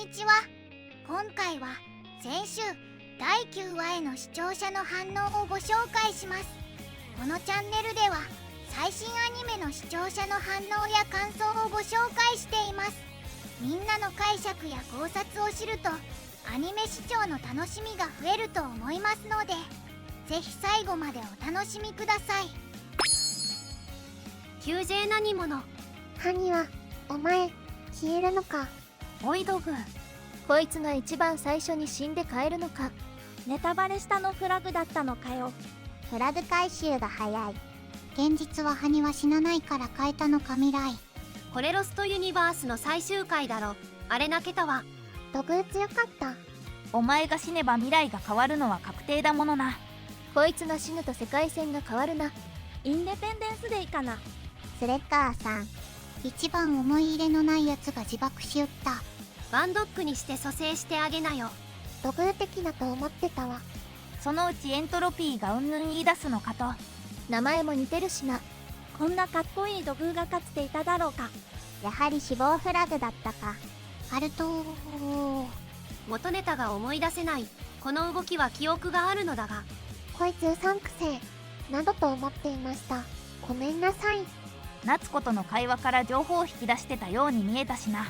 にちは。今回は先週第9話への視聴者の反応をご紹介します。このチャンネルでは最新アニメの視聴者の反応や感想をご紹介しています。みんなの解釈や考察を知るとアニメ視聴の楽しみが増えると思いますので、ぜひ最後までお楽しみください。QJ 何者？ハニワ、お前消えるのか。ボイドグー、こいつが一番最初に死んで帰るのか。ネタバレしたのフラグだったのかよ。フラグ回収が早い。現実はハニワ死なないから変えたのか未来。これロストユニバースの最終回だろ。あれ泣けたわ。ドグー強かった。お前が死ねば未来が変わるのは確定だものな。こいつが死ぬと世界線が変わるな。インデペンデンスデイかな。スレッガーさん、一番思い入れのないやつが自爆しうった。ワンドックにして蘇生してあげなよ。ドグー的だと思ってたわ。そのうちエントロピーがうんぬん言い出すのかと。名前も似てるしな。こんなかっこいい土偶がかつていただろうか。やはり死亡フラグだったか。アルト元ネタが思い出せない。この動きは記憶があるのだが、こいつうさんくせえなどと思っていました。ごめんなさい。夏子との会話から情報を引き出してたように見えたしな。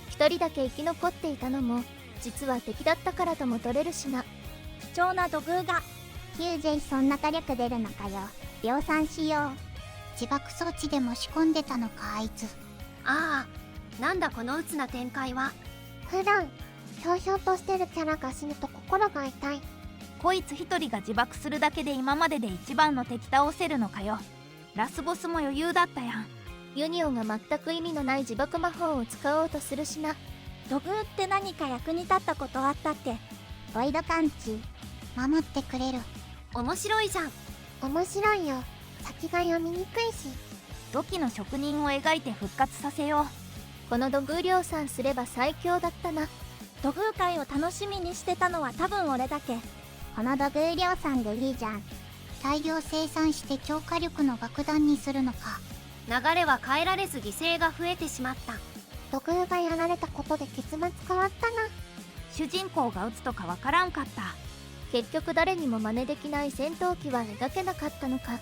一人だけ生き残っていたのも実は敵だったからとも取れるしな。貴重な土偶が。QJ そんな火力出るのかよ。量産しよう。自爆装置でも仕込んでたのかあいつ。ああ、なんだこの鬱な展開は。普段ひょうひょうとしてるキャラが死ぬと心が痛い。こいつ一人が自爆するだけで今までで一番の敵倒せるのかよ。ラスボスも余裕だったやん。ユニオンが全く意味のない自爆魔法を使おうとするしな。土偶って何か役に立ったことあったっけ？ボイド感知守ってくれる。面白いじゃん。面白いよ。先が読みにくいし。土器の職人を描いて復活させよう。この土偶量産すれば最強だったな。土偶界を楽しみにしてたのは多分俺だけ。この土偶量産でいいじゃん。大量生産して強化力の爆弾にするのか。流れは変えられず犠牲が増えてしまった。土偶がやられたことで結末変わったな。主人公が撃つとかわからんかった。結局誰にも真似できない戦闘機は描けなかったのか。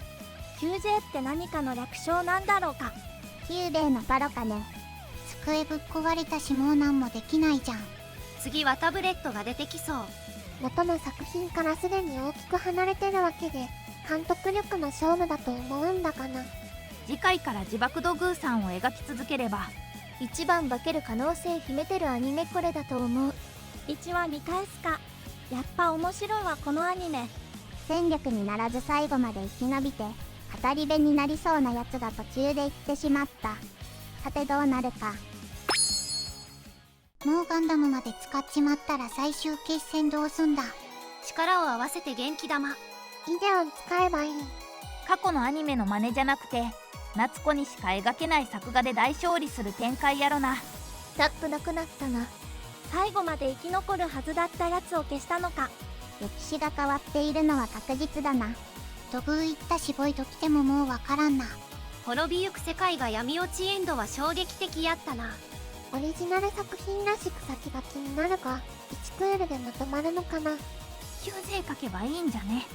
QJ って何かの略称なんだろうか。キューベイのパロかね。机ぶっ壊れたしもうなんもできないじゃん。次はタブレットが出てきそう。元の作品からすでに大きく離れてるわけで監督力の勝負だと思うんだかな。次回から自爆土偶さんを描き続ければ一番化ける可能性秘めてるアニメこれだと思う。1話見返すか。やっぱ面白いわこのアニメ。戦力にならず最後まで生き延びて語り部になりそうなやつが途中で行ってしまった。さてどうなるか。もうガンダムまで使っちまったら最終決戦どうすんだ。力を合わせて元気玉。イデオン使えばいい。過去のアニメの真似じゃなくて夏子にしか描けない作画で大勝利する展開やろな。タップなくなったな。最後まで生き残るはずだったやつを消したのか。歴史が変わっているのは確実だな。土偶行ったしボイド来てももうわからんな。滅びゆく世界が闇落ちエンドは衝撃的やったな。オリジナル作品らしく先が気になるが1クールでまとまるのかな。 QJ 書けばいいんじゃね。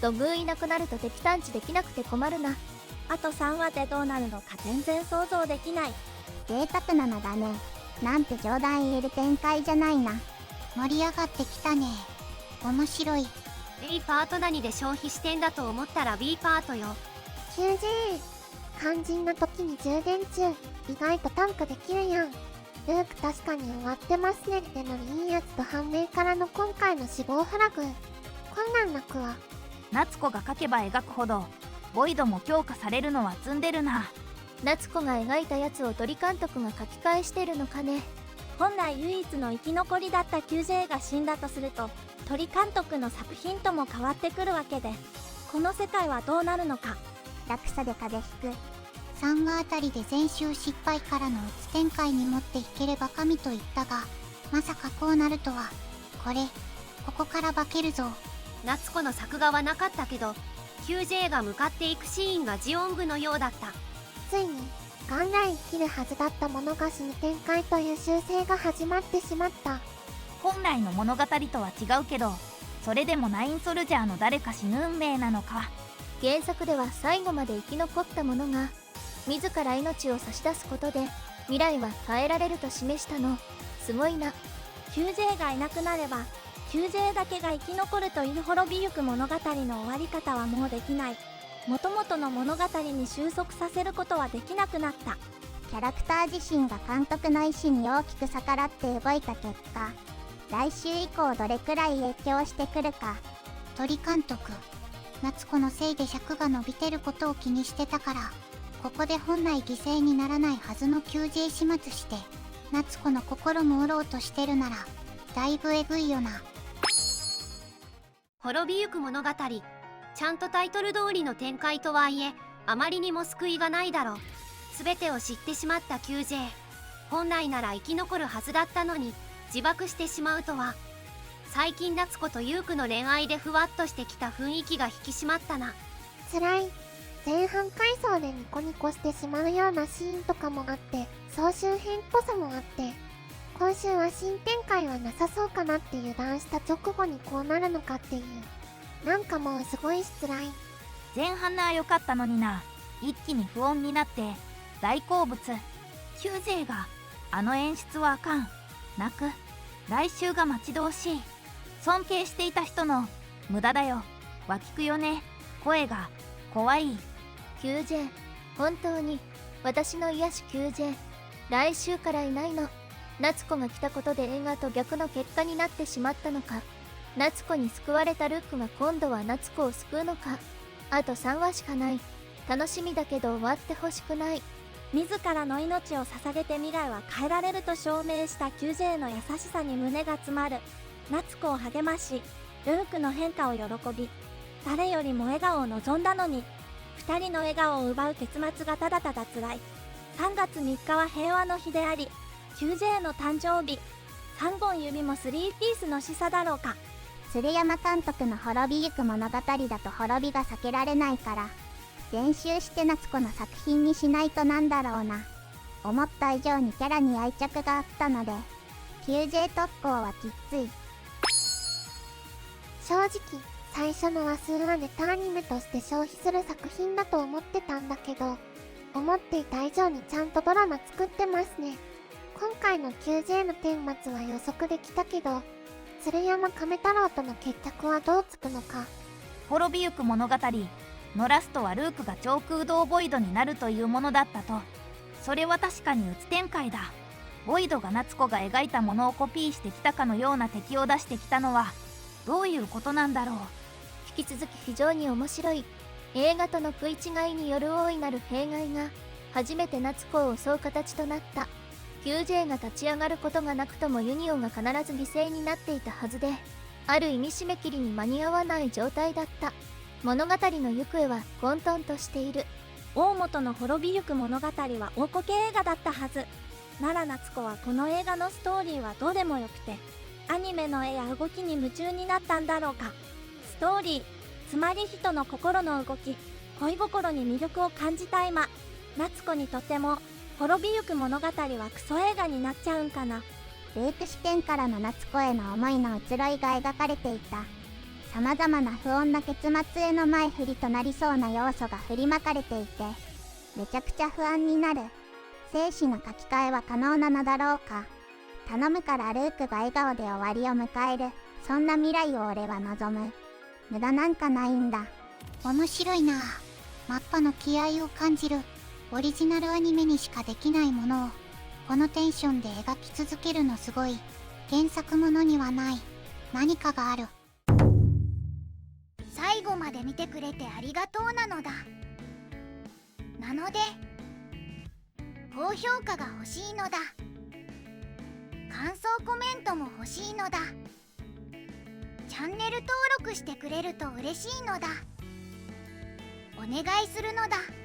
土偶いなくなると敵探知できなくて困るな。あと3話でどうなるのか全然想像できない。贅沢なのだね。なんて冗談言える展開じゃないな。盛り上がってきたね。面白い。 A パート何で消費してんだと思ったら B パートよ。 QJ 肝心な時に充電中。意外とタンクできるやん。ルーク確かに終わってますねってのにいいやつと判明からの今回の死亡フラグ。困難なくは。夏子が描けば描くほどボイドも強化されるのは積んでるな。夏子が描いたやつを鳥監督が書き換えしてるのかね。本来唯一の生き残りだった QJ が死んだとすると鳥監督の作品とも変わってくるわけで、この世界はどうなるのか。落差で風邪ひく。3話あたりで前週失敗からの鬱展開に持っていければ神と言ったが、まさかこうなるとは。ここから化けるぞ。夏子の作画はなかったけど QJ が向かっていくシーンがジオングのようだった。ついに元来生きるはずだったものが死ぬ展開という修正が始まってしまった。本来の物語とは違うけど、それでもナインソルジャーの誰か死ぬ運命なのか。原作では最後まで生き残った者が自ら命を差し出すことで未来は変えられると示したの。すごいな。 QJ がいなくなれば QJ だけが生き残るという滅びゆく物語の終わり方はもうできない。元々の物語に収束させることはできなくなった。キャラクター自身が監督の意思に大きく逆らって動いた結果、来週以降どれくらい影響してくるか。鳥監督、夏子のせいで尺が伸びてることを気にしてたから、ここで本来犠牲にならないはずの QJ 始末して夏子の心も折ろうとしてるならだいぶえぐいよな。滅びゆく物語、ちゃんとタイトル通りの展開とはいえあまりにも救いがないだろう。全てを知ってしまった QJ、 本来なら生き残るはずだったのに自爆してしまうとは。最近夏子とユウクの恋愛でふわっとしてきた雰囲気が引き締まったな。辛い。前半回想でニコニコしてしまうようなシーンとかもあって、総集編っぽさもあって、今週は新展開はなさそうかなって油断した直後にこうなるのかっていう、なんかもうすごいし辛い。前半なら良かったのにな。一気に不穏になって大好物 QJ があの演出はあかん。泣く。来週が待ち遠しい。尊敬していた人の無駄だよ。わきくよね。声が怖い。 QJ、 本当に私の癒し QJ、 来週からいないの。夏子が来たことで映画と逆の結果になってしまったのか。夏子に救われたルックが今度は夏子を救うのか。あと3話しかない。楽しみだけど終わってほしくない。自らの命を捧げて未来は変えられると証明した QJ の優しさに胸が詰まる。夏子を励まし、ルークの変化を喜び、誰よりも笑顔を望んだのに、2人の笑顔を奪う結末がただただ辛い。3月3日は平和の日であり、QJ の誕生日。3本指も3ピースの示唆だろうか。鶴山監督の滅びゆく物語だと滅びが避けられないから、練習して夏子の作品にしないとなんだろうな。思った以上にキャラに愛着があったので、QJ 特攻はきっつい。正直、最初のは数話ネタアニメとして消費する作品だと思ってたんだけど、思っていた以上にちゃんとドラマ作ってますね。今回の QJ の顛末は予測できたけど、鶴山亀太郎との決着はどうつくのか。滅びゆく物語のラストはルークが超空洞ボイドになるというものだったと。それは確かに鬱展開だ。ボイドが夏子が描いたものをコピーしてきたかのような敵を出してきたのはどういうことなんだろう。引き続き非常に面白い。映画との食い違いによる大いなる弊害が初めて夏子を襲う形となった。 QJ が立ち上がることがなくともユニオンが必ず犠牲になっていたはずで、ある意味締め切りに間に合わない状態だった。物語の行方は混沌としている。大本の滅びゆく物語は大こけ映画だったはず。なら夏子はこの映画のストーリーはどうでもよくて、アニメの絵や動きに夢中になったんだろうか。ストーリー、つまり人の心の動き、恋心に魅力を感じた今、夏子にとっても滅びゆく物語はクソ映画になっちゃうんかな。ルーク視点からの夏子への思いの移ろいが描かれていた。様々な不穏な結末への前振りとなりそうな要素が振りまかれていて、めちゃくちゃ不安になる。生死の書き換えは可能なのだろうか。頼むからルークが笑顔で終わりを迎える。そんな未来を俺は望む。無駄なんかないんだ。面白いな。マッパの気合を感じる。オリジナルアニメにしかできないものをこのテンションで描き続けるのすごい。原作ものにはない何かがある。最後まで見てくれてありがとうなのだ。なので高評価が欲しいのだ。感想コメントも欲しいのだ。チャンネル登録してくれると嬉しいのだ。お願いするのだ。